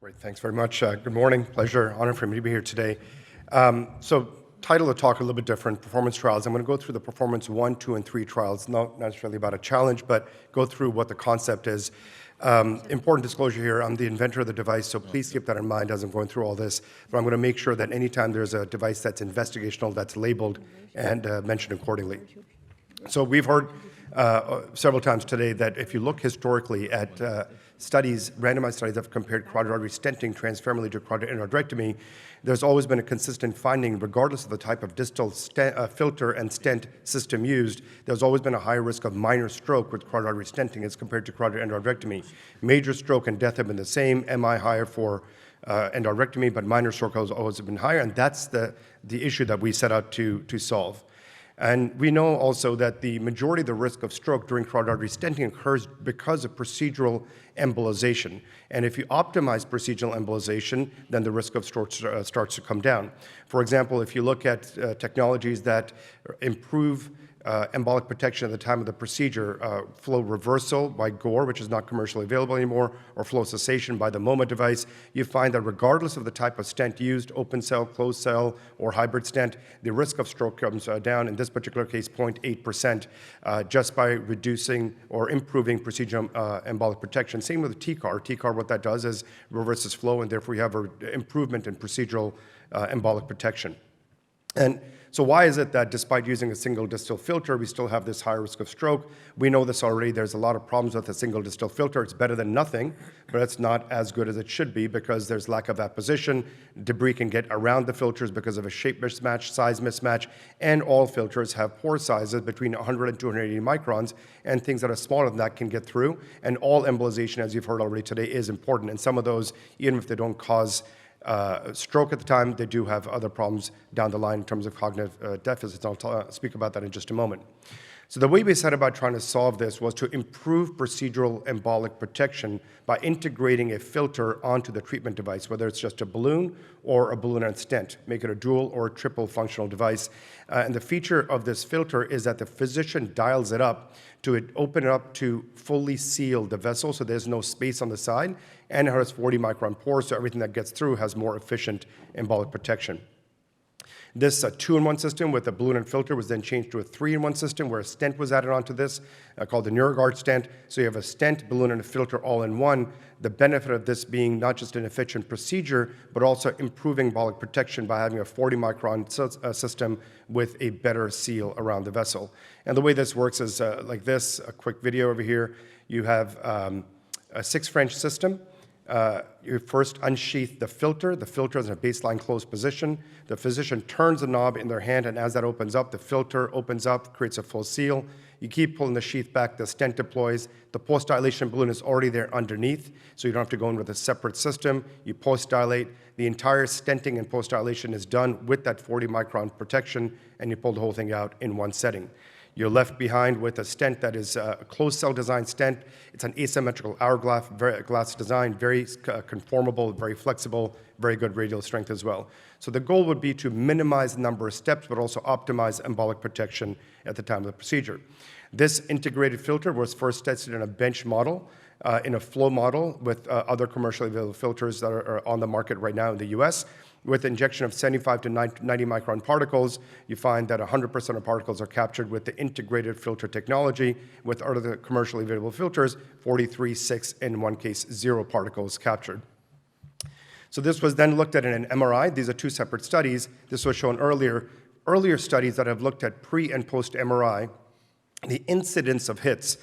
Great, thanks very much. Good morning, pleasure, honor for me to be here today. Title of the talk a little bit different, performance trials. I'm going to go through the performance 1, 2, and 3 trials, not necessarily about a challenge, but go through what the concept is. Important disclosure here, I'm the inventor of the device, so please keep that in mind as I'm going through all this. But I'm going to make sure that anytime there's a device that's investigational, that's labeled and mentioned accordingly. So we've heard several times today that if you look historically at randomized studies that have compared carotid artery stenting transfemorally to carotid endarterectomy, there's always been a consistent finding, regardless of the type of distal filter and stent system used, there's always been a higher risk of minor stroke with carotid artery stenting as compared to carotid endarterectomy. Major stroke and death have been the same, MI higher for endarterectomy, but minor stroke has always been higher, and that's the issue that we set out to solve. And we know also that the majority of the risk of stroke during carotid artery stenting occurs because of procedural embolization. And if you optimize procedural embolization, then the risk of stroke starts to come down. For example, if you look at technologies that improve embolic protection at the time of the procedure, flow reversal by Gore, which is not commercially available anymore, or flow cessation by the MoMA device, you find that regardless of the type of stent used, open cell, closed cell, or hybrid stent, the risk of stroke comes down, in this particular case, 0.8%, just by reducing or improving procedural embolic protection. Same with the TCAR. TCAR, what that does is reverses flow, and therefore you have an improvement in procedural embolic protection. And so why is it that despite using a single distal filter, we still have this high risk of stroke? We know this already. There's a lot of problems with a single distal filter. It's better than nothing, but it's not as good as it should be because there's lack of apposition. Debris can get around the filters because of a shape mismatch, size mismatch, and all filters have pore sizes between 100 and 280 microns, and things that are smaller than that can get through. And all embolization, as you've heard already today, is important. And some of those, even if they don't cause stroke at the time, they do have other problems down the line in terms of cognitive deficits. I'll speak about that in just a moment. So the way we set about trying to solve this was to improve procedural embolic protection by integrating a filter onto the treatment device, whether it's just a balloon or a balloon and stent, make it a dual or a triple functional device. And the feature of this filter is that the physician dials it up to open it up to fully seal the vessel, so there's no space on the side, and it has 40 micron pores, so everything that gets through has more efficient embolic protection. This 2-in-1 system with a balloon and filter was then changed to a 3-in-1 system where a stent was added onto this called the Neuroguard stent. So you have a stent, balloon, and a filter all in one. The benefit of this being not just an efficient procedure, but also improving embolic protection by having a 40-micron system with a better seal around the vessel. And the way this works is like this, a quick video over here. You have a 6 French system. You first unsheath the filter. The filter is in a baseline closed position. The physician turns the knob in their hand, and as that opens up, the filter opens up, creates a full seal. You keep pulling the sheath back, the stent deploys. The post-dilation balloon is already there underneath, so you don't have to go in with a separate system. You post-dilate. The entire stenting and post-dilation is done with that 40-micron protection, and you pull the whole thing out in one setting. You're left behind with a stent that is a closed cell design stent. It's an asymmetrical hourglass design, very conformable, very flexible, very good radial strength as well. So the goal would be to minimize the number of steps, but also optimize embolic protection at the time of the procedure. This integrated filter was first tested in a bench model, in a flow model with other commercially available filters that are on the market right now in the US. With injection of 75 to 90 micron particles, you find that 100% of particles are captured with the integrated filter technology. With other commercially available filters, 43, 6, and in one case, 0 particles captured. So this was then looked at in an MRI. These are 2 separate studies. This was shown earlier. Earlier studies that have looked at pre and post MRI, the incidence of hits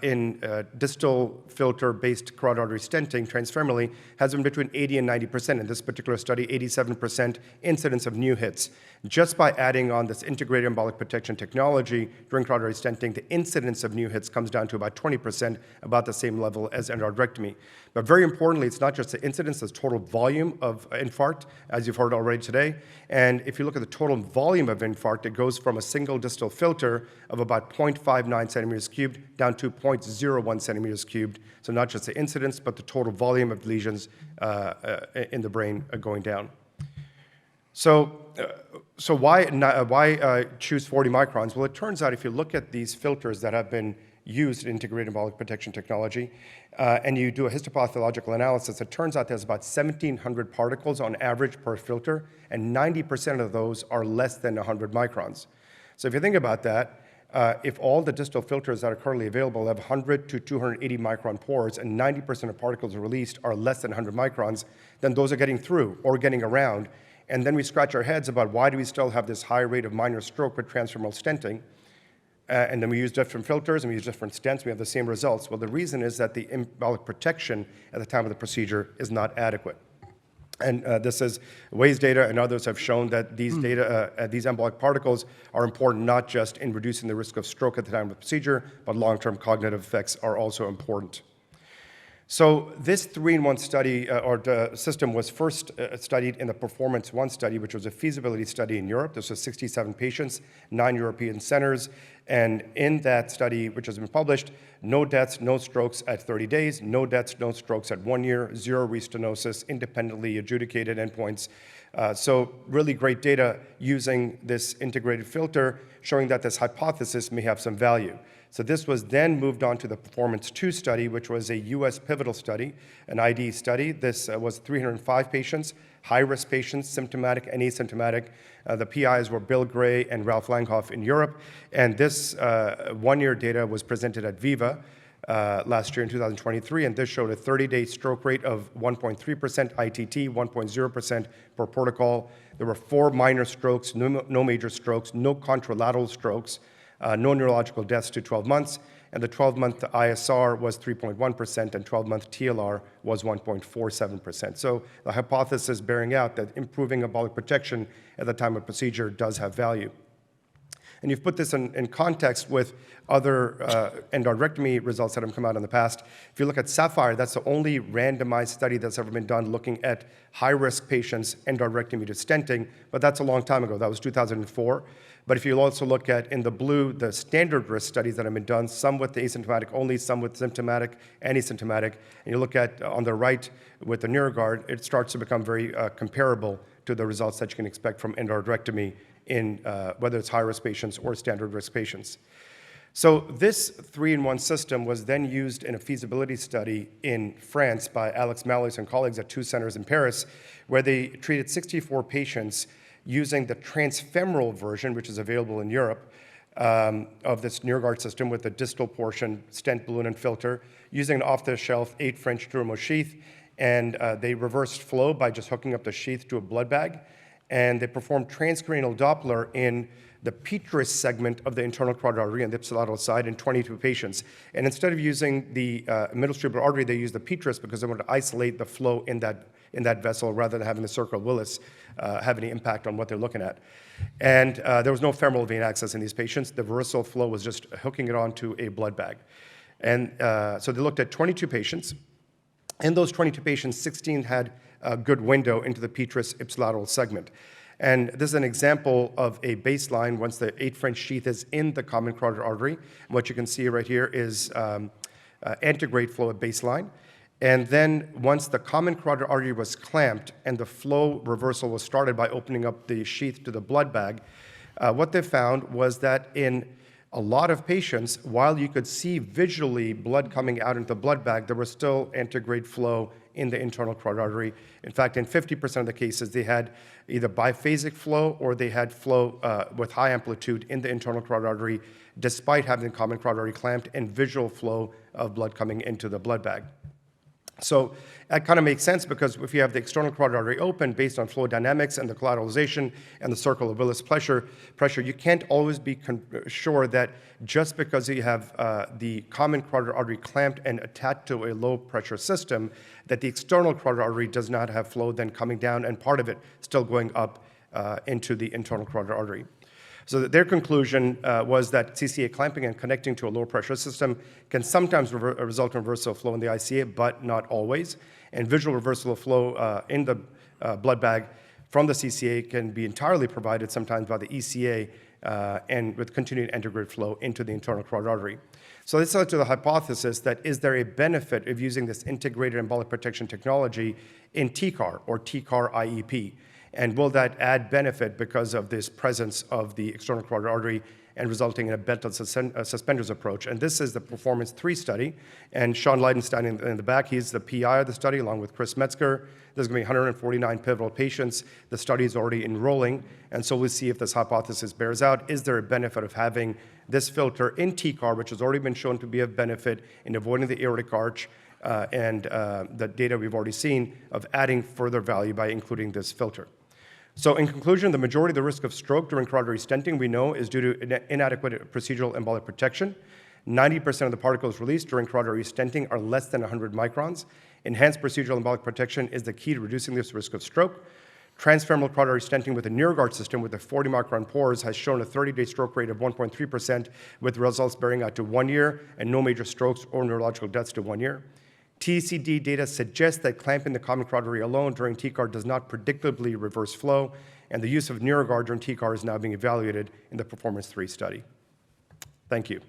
in distal filter-based carotid artery stenting transfemorally has been between 80 and 90%. In this particular study, 87% incidence of new hits. Just by adding on this integrated embolic protection technology during carotid artery stenting, the incidence of new hits comes down to about 20%, about the same level as endarterectomy. But very importantly, it's not just the incidence, it's total volume of infarct, as you've heard already today. And if you look at the total volume of infarct, it goes from a single distal filter of about 0.59 centimeters cubed down to 0.01 centimeters cubed. So not just the incidence, but the total volume of lesions in the brain going down. So why choose 40 microns? Well, it turns out if you look at these filters that have been used integrated embolic protection technology, and you do a histopathological analysis, it turns out there's about 1,700 particles on average per filter, and 90% of those are less than 100 microns. So if you think about that, if all the distal filters that are currently available have 100 to 280 micron pores and 90% of particles released are less than 100 microns, then those are getting through or getting around. And then we scratch our heads about why do we still have this high rate of minor stroke with transfemoral stenting? And then we use different filters and we use different stents, we have the same results. Well, the reason is that the embolic protection at the time of the procedure is not adequate. And this is Wei's data and others have shown that these these embolic particles are important not just in reducing the risk of stroke at the time of the procedure, but long-term cognitive effects are also important. So this 3-in-1 study, or the system was first studied in the Performance 1 study, which was a feasibility study in Europe. This was 67 patients, 9 European centers. And in that study, which has been published, no deaths, no strokes at 30 days, no deaths, no strokes at 1 year, 0 restenosis, independently adjudicated endpoints. So really great data using this integrated filter, showing that this hypothesis may have some value. So this was then moved on to the Performance 2 study, which was a US pivotal study, an ID study. This was 305 patients, high-risk patients, symptomatic and asymptomatic. The PIs were Bill Gray and Ralph Langhoff in Europe. And this 1-year data was presented at Viva last year in 2023, and this showed a 30-day stroke rate of 1.3% ITT, 1.0% per protocol. There were 4 minor strokes, no major strokes, no contralateral strokes, no neurological deaths to 12 months, and the 12-month ISR was 3.1%, and 12-month TLR was 1.47%. So the hypothesis bearing out that improving embolic protection at the time of procedure does have value. And you've put this in context with other endarterectomy results that have come out in the past. If you look at Sapphire, that's the only randomized study that's ever been done looking at high-risk patients' endarterectomy to stenting, but that's a long time ago. That was 2004. But if you also look at, in the blue, the standard risk studies that have been done, some with the asymptomatic only, some with symptomatic and asymptomatic, and you look at, on the right, with the Neuroguard, it starts to become very comparable to the results that you can expect from endarterectomy in whether it's high-risk patients or standard-risk patients. So this 3-in-1 system was then used in a feasibility study in France by Alex Malloys and colleagues at 2 centers in Paris, where they treated 64 patients using the transfemoral version, which is available in Europe, of this Neuroguard system with the distal portion, stent, balloon, and filter, using an off-the-shelf 8 French Duramo sheath. And they reversed flow by just hooking up the sheath to a blood bag. And they performed transcranial Doppler in the petrous segment of the internal carotid artery on the ipsilateral side in 22 patients. And instead of using the middle cerebral artery, they used the petrous because they wanted to isolate the flow in that vessel rather than having the circle Willis have any impact on what they're looking at. And there was no femoral vein access in these patients. The versal flow was just hooking it onto a blood bag. And so they looked at 22 patients. In those 22 patients, 16 had a good window into the petrous ipsilateral segment. And this is an example of a baseline once the 8 French sheath is in the common carotid artery. And what you can see right here is antegrade flow at baseline. And then once the common carotid artery was clamped and the flow reversal was started by opening up the sheath to the blood bag, what they found was that in a lot of patients, while you could see visually blood coming out into the blood bag, there was still antegrade flow in the internal carotid artery. In fact, in 50% of the cases, they had either biphasic flow or they had flow with high amplitude in the internal carotid artery, despite having the common carotid artery clamped and visual flow of blood coming into the blood bag. So that kind of makes sense because if you have the external carotid artery open based on flow dynamics and the collateralization and the circle of Willis pressure, you can't always be sure that just because you have the common carotid artery clamped and attached to a low pressure system, that the external carotid artery does not have flow then coming down and part of it still going up into the internal carotid artery. So their conclusion was that CCA clamping and connecting to a low pressure system can sometimes result in reversal of flow in the ICA, but not always. And visual reversal of flow in the blood bag from the CCA can be entirely provided sometimes by the ECA and with continued antegrade flow into the internal carotid artery. So this led to the hypothesis that is there a benefit of using this integrated embolic protection technology in TCAR or TCAR IEP? And will that add benefit because of this presence of the external carotid artery and resulting in a belt suspenders approach. And this is the Performance 3 study. And Sean Lydon standing in the back, he's the PI of the study along with Chris Metzger. There's going to be 149 pivotal patients. The study is already enrolling, and so we'll see if this hypothesis bears out. Is there a benefit of having this filter in TCAR, which has already been shown to be of benefit in avoiding the aortic arch, and the data we've already seen of adding further value by including this filter. So in conclusion, the majority of the risk of stroke during carotid stenting we know is due to inadequate procedural embolic protection. 90% of the particles released during carotid stenting are less than 100 microns. Enhanced procedural embolic protection is the key to reducing this risk of stroke. Transfemoral carotid stenting with a Neuroguard system with a 40-micron pores has shown a 30-day stroke rate of 1.3%, with results bearing out to 1 year and no major strokes or neurological deaths to 1 year. TCD data suggests that clamping the common carotid alone during TCAR does not predictably reverse flow, and the use of Neuroguard during TCAR is now being evaluated in the Performance 3 study. Thank you.